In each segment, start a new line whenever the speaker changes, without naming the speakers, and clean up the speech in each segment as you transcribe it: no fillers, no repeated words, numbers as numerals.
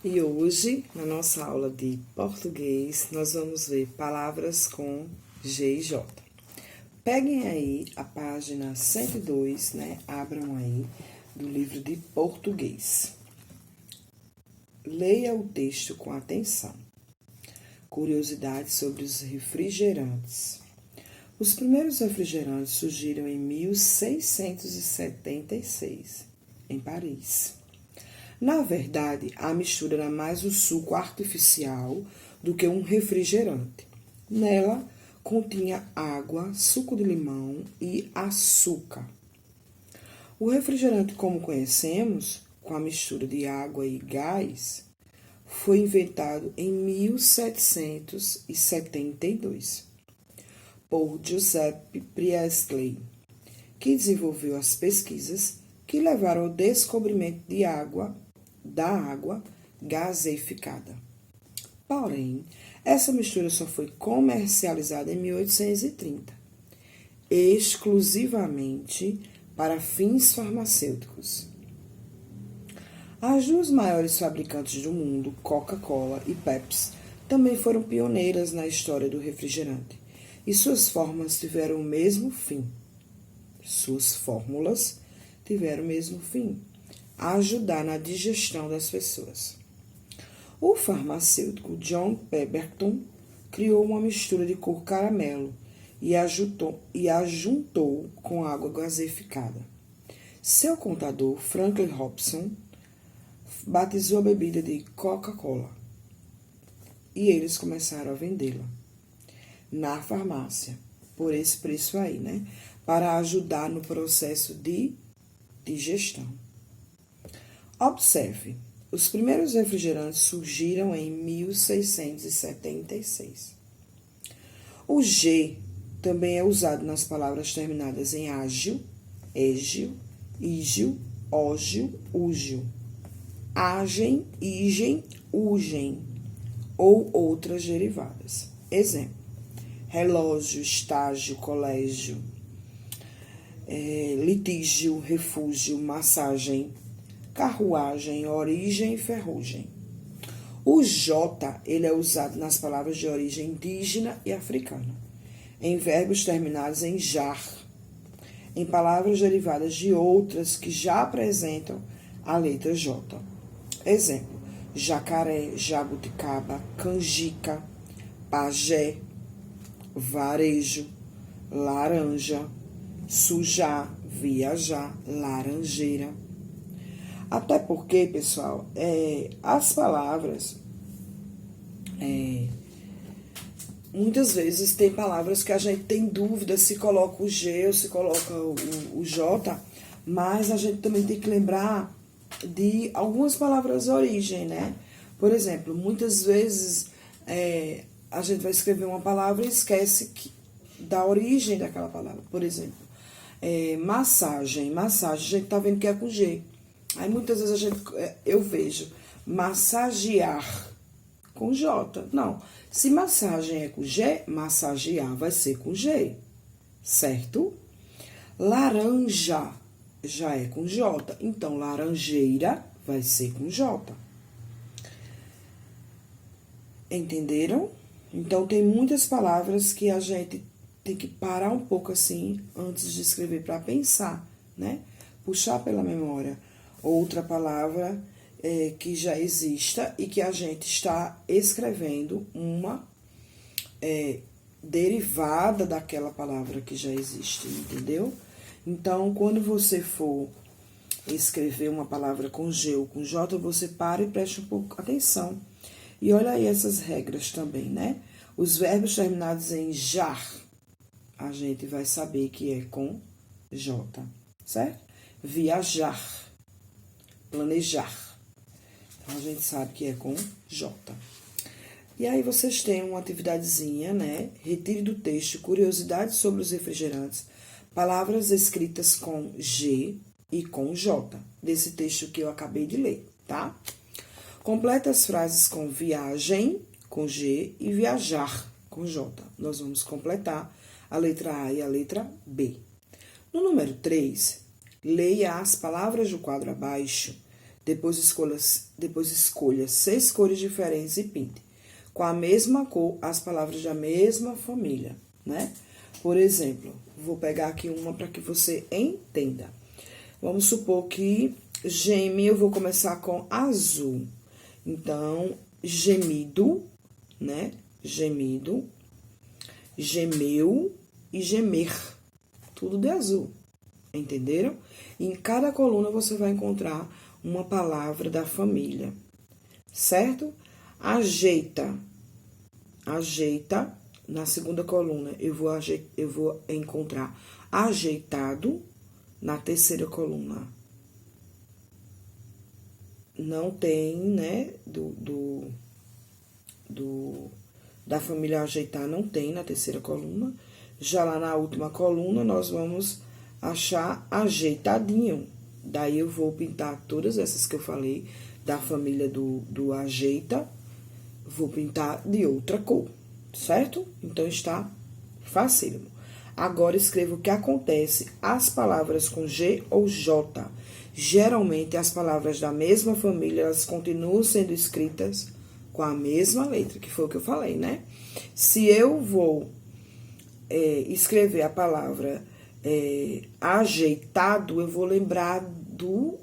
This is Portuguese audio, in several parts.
E hoje, na nossa aula de português, nós vamos ver palavras com G e J. Peguem aí a página 102, né? Abram aí do livro de português. Leia o texto com atenção. Curiosidades sobre os refrigerantes. Os primeiros refrigerantes surgiram em 1676, em Paris. Na verdade, a mistura era mais o suco artificial do que um refrigerante. Nela, continha água, suco de limão e açúcar. O refrigerante, como conhecemos, com a mistura de água e gás, foi inventado em 1772 por Giuseppe Priestley, que desenvolveu as pesquisas que levaram ao descobrimento da água gaseificada. Porém, essa mistura só foi comercializada em 1830, exclusivamente para fins farmacêuticos. As duas maiores fabricantes do mundo, Coca-Cola e Pepsi, também foram pioneiras na história do refrigerante, e suas fórmulas tiveram o mesmo fim. Ajudar na digestão das pessoas. O farmacêutico John Pemberton criou uma mistura de cor caramelo e a juntou com água gaseificada. Seu contador, Franklin Hobson, batizou a bebida de Coca-Cola e eles começaram a vendê-la na farmácia, por esse preço aí, né? Para ajudar no processo de digestão. Observe, os primeiros refrigerantes surgiram em 1676. O G também é usado nas palavras terminadas em ágil, égio, ígil, ógio, úgil, agem, igem, ugem, ou outras derivadas. Exemplo: relógio, estágio, colégio, litígio, refúgio, massagem, carruagem, origem e ferrugem. O J, ele é usado nas palavras de origem indígena e africana, em verbos terminados em jar, em palavras derivadas de outras que já apresentam a letra J. Exemplo: jacaré, jabuticaba, canjica, pajé, varejo, laranja, sujar, viajar, laranjeira. Até porque, pessoal, as palavras, muitas vezes tem palavras que a gente tem dúvida se coloca o G ou se coloca o J, mas a gente também tem que lembrar de algumas palavras origem, né? Por exemplo, muitas vezes a gente vai escrever uma palavra e esquece da origem daquela palavra. Por exemplo, massagem, a gente tá vendo que é com G. Aí muitas vezes eu vejo massagear com J. Não, se massagem é com G, massagear vai ser com G, certo? Laranja já é com J, então laranjeira vai ser com J. Entenderam? Então, tem muitas palavras que a gente tem que parar um pouco assim, antes de escrever, para pensar, né? Puxar pela memória outra palavra que já exista e que a gente está escrevendo uma derivada daquela palavra que já existe, entendeu? Então, quando você for escrever uma palavra com G ou com J, você para e preste um pouco atenção. E olha aí essas regras também, né? Os verbos terminados em jar, a gente vai saber que é com J, certo? Viajar, planejar. Então, a gente sabe que é com J. E aí, vocês têm uma atividadezinha, né? Retire do texto curiosidades sobre os refrigerantes, palavras escritas com G e com J, desse texto que eu acabei de ler, tá? Complete as frases com viagem, com G, e viajar, com J. Nós vamos completar a letra A e a letra B. No número 3, leia as palavras do quadro abaixo, Depois escolha 6 cores diferentes e pinte. Com a mesma cor, as palavras da mesma família, né? Por exemplo, vou pegar aqui uma para que você entenda. Vamos supor que geme, eu vou começar com azul. Então, gemido, né? Gemido, gemeu e gemer. Tudo de azul. Entenderam? E em cada coluna você vai encontrar uma palavra da família. Certo? Ajeita. Ajeita. Na segunda coluna, eu vou encontrar ajeitado. Na terceira coluna, não tem, né, da família ajeitar, não tem na terceira coluna. Já lá na última coluna, nós vamos achar ajeitadinho. Daí, eu vou pintar todas essas que eu falei, da família do ajeita, vou pintar de outra cor, certo? Então, está facílimo. Agora, escreva o que acontece as palavras com G ou J. Geralmente, as palavras da mesma família, elas continuam sendo escritas com a mesma letra, que foi o que eu falei, né? Se eu vou escrever a palavra ajeitado, eu vou lembrar do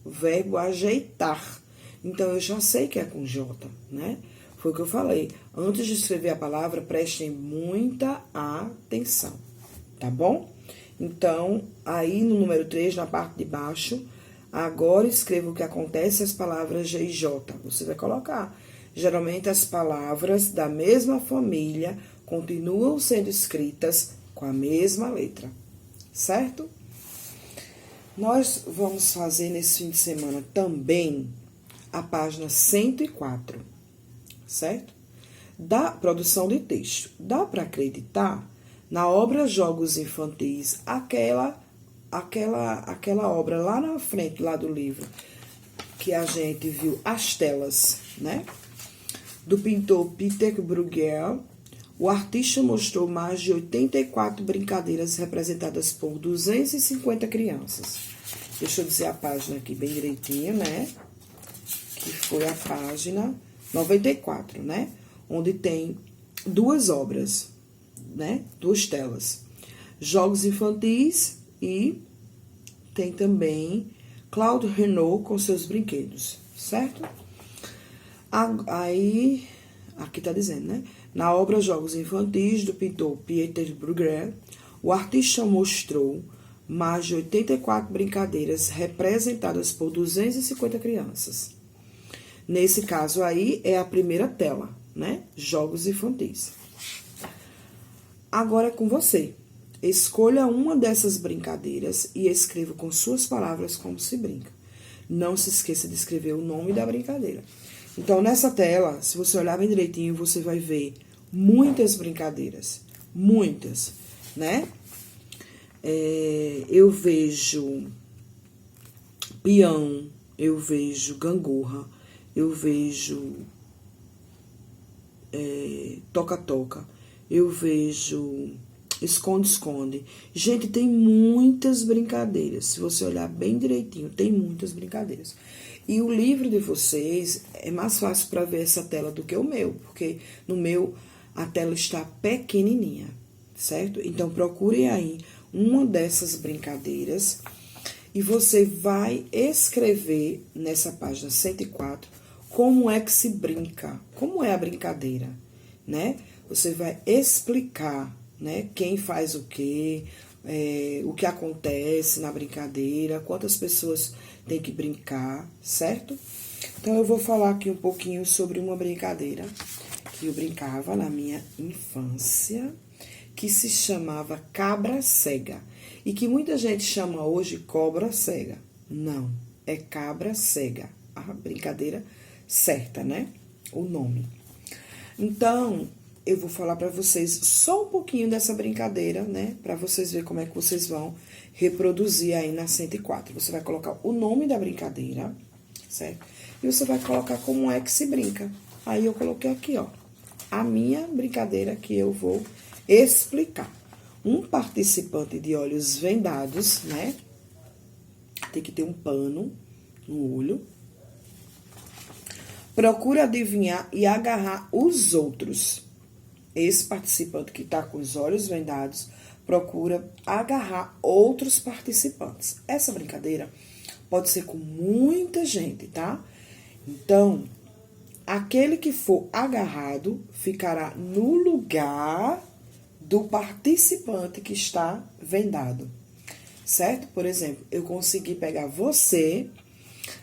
verbo ajeitar. Então, eu já sei que é com J, né? Foi o que eu falei. Antes de escrever a palavra, prestem muita atenção. Tá bom? Então, aí no número 3, na parte de baixo, agora escreva o que acontece as palavras G e J. Você vai colocar. Geralmente, as palavras da mesma família continuam sendo escritas com a mesma letra. Certo? Nós vamos fazer nesse fim de semana também a página 104. Certo? Da produção de texto. Dá para acreditar? Na obra Jogos Infantis, aquela obra lá na frente, lá do livro, que a gente viu as telas, né? Do pintor Peter Bruegel, o artista mostrou mais de 84 brincadeiras representadas por 250 crianças. Deixa eu dizer a página aqui bem direitinho, né? Que foi a página 94, né? Onde tem 2 obras, né? 2 telas. Jogos infantis e tem também Claude Renault com seus brinquedos, certo? Aí, aqui tá dizendo, né? Na obra Jogos Infantis, do pintor Peter Bruegel, o artista mostrou mais de 84 brincadeiras representadas por 250 crianças. Nesse caso aí, é a primeira tela, né? Jogos Infantis. Agora é com você. Escolha uma dessas brincadeiras e escreva com suas palavras como se brinca. Não se esqueça de escrever o nome da brincadeira. Então, nessa tela, se você olhar bem direitinho, você vai ver muitas brincadeiras. Muitas, né? Eu vejo peão, eu vejo gangorra, eu vejo toca-toca, eu vejo esconde-esconde. Gente, tem muitas brincadeiras. Se você olhar bem direitinho, tem muitas brincadeiras. E o livro de vocês é mais fácil para ver essa tela do que o meu, porque no meu a tela está pequenininha, certo? Então, procure aí uma dessas brincadeiras e você vai escrever nessa página 104 como é que se brinca, como é a brincadeira, né? Você vai explicar, né, quem faz o que acontece na brincadeira, quantas pessoas tem que brincar, certo? Então, eu vou falar aqui um pouquinho sobre uma brincadeira que eu brincava na minha infância, que se chamava cabra cega, e que muita gente chama hoje cobra cega. Não, é cabra cega, a brincadeira certa, né? O nome. Então, eu vou falar para vocês só um pouquinho dessa brincadeira, né? Para vocês verem como é que vocês vão reproduzir aí na 104. Você vai colocar o nome da brincadeira, certo? E você vai colocar como é que se brinca. Aí, eu coloquei aqui, ó, a minha brincadeira que eu vou explicar. Um participante de olhos vendados, né? Tem que ter um pano no olho, procura adivinhar e agarrar os outros. Esse participante que está com os olhos vendados procura agarrar outros participantes. Essa brincadeira pode ser com muita gente, tá? Então, aquele que for agarrado ficará no lugar do participante que está vendado, certo? Por exemplo, eu consegui pegar você,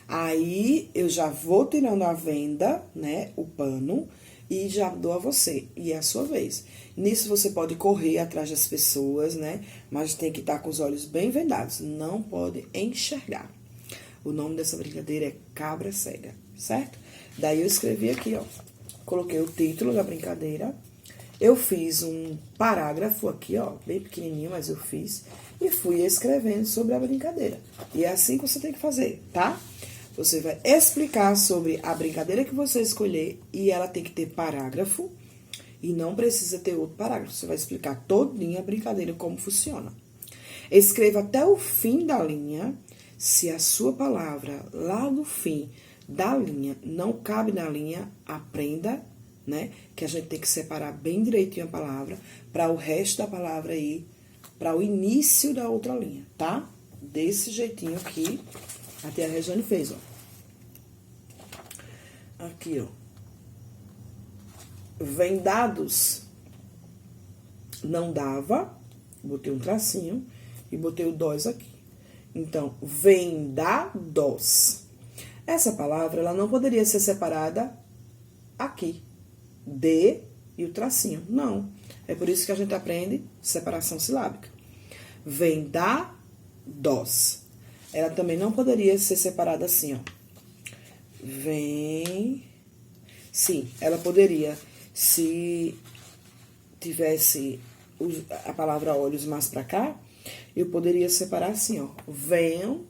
aí eu já vou tirando a venda, né, o pano, e já dou a você, e é a sua vez. Nisso você pode correr atrás das pessoas, né, mas tem que estar com os olhos bem vendados, não pode enxergar. O nome dessa brincadeira é cabra cega, certo? Daí eu escrevi aqui, ó, coloquei o título da brincadeira, eu fiz um parágrafo aqui, ó, bem pequenininho, mas eu fiz, e fui escrevendo sobre a brincadeira. E é assim que você tem que fazer, tá? Você vai explicar sobre a brincadeira que você escolher e ela tem que ter parágrafo e não precisa ter outro parágrafo. Você vai explicar todinha a brincadeira, como funciona. Escreva até o fim da linha. Se a sua palavra lá no fim da linha não cabe na linha, aprenda, né? Que a gente tem que separar bem direitinho a palavra para o resto da palavra ir para o início da outra linha, tá? Desse jeitinho aqui, a tia Regiane fez, ó. Aqui, ó. Vendados não dava, botei um tracinho e botei o dós aqui. Então, vendados. Essa palavra, ela não poderia ser separada aqui. D e o tracinho. Não. É por isso que a gente aprende separação silábica. Vendados. Ela também não poderia ser separada assim, ó. Vem. Sim, ela poderia, se tivesse a palavra olhos mais pra cá, eu poderia separar assim, ó. Venham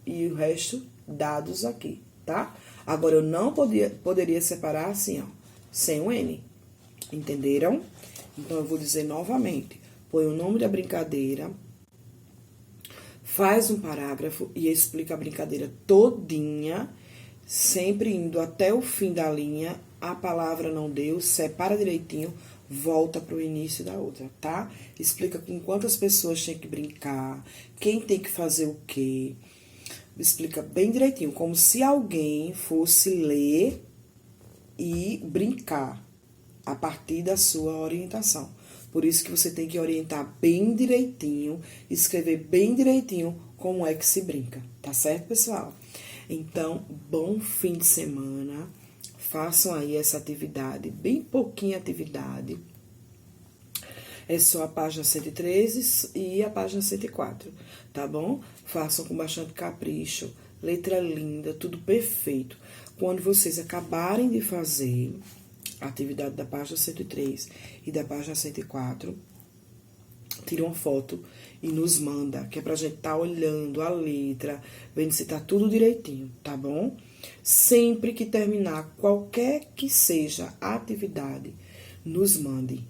e o resto dados aqui, tá? Agora, eu não poderia separar assim, ó, sem o N. Entenderam? Então, eu vou dizer novamente. Põe o nome da brincadeira, faz um parágrafo e explica a brincadeira todinha, sempre indo até o fim da linha. A palavra não deu, separa direitinho, volta para o início da outra, tá? Explica com quantas pessoas tem que brincar, quem tem que fazer o quê. Explica bem direitinho, como se alguém fosse ler e brincar a partir da sua orientação. Por isso que você tem que orientar bem direitinho, escrever bem direitinho como é que se brinca, tá certo, pessoal? Então, bom fim de semana, façam aí essa atividade, bem pouquinha atividade. É só a página 113 e a página 104, tá bom? Façam com bastante capricho, letra linda, tudo perfeito. Quando vocês acabarem de fazer a atividade da página 103 e da página 104, tira uma foto e nos manda, que é pra gente tá olhando a letra, vendo se tá tudo direitinho, tá bom? Sempre que terminar qualquer que seja a atividade, nos mande.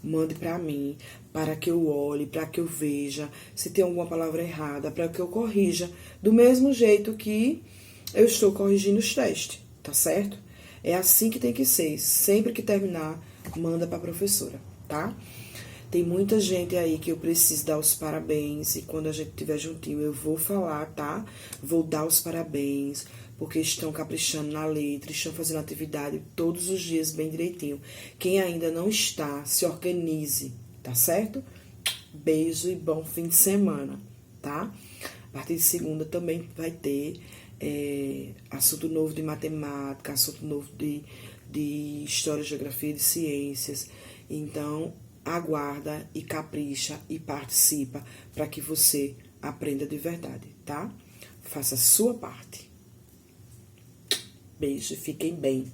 Mande pra mim, para que eu olhe, para que eu veja se tem alguma palavra errada, para que eu corrija, do mesmo jeito que eu estou corrigindo os testes, tá certo? É assim que tem que ser. Sempre que terminar, manda pra professora, tá? Tem muita gente aí que eu preciso dar os parabéns. E quando a gente estiver juntinho, eu vou falar, tá? Vou dar os parabéns, porque estão caprichando na letra, estão fazendo atividade todos os dias bem direitinho. Quem ainda não está, se organize, tá certo? Beijo e bom fim de semana, tá? A partir de segunda também vai ter assunto novo de matemática, assunto novo de história, geografia, de ciências. Então, aguarda e capricha e participa para que você aprenda de verdade, tá? Faça a sua parte. Beijo, fiquem bem.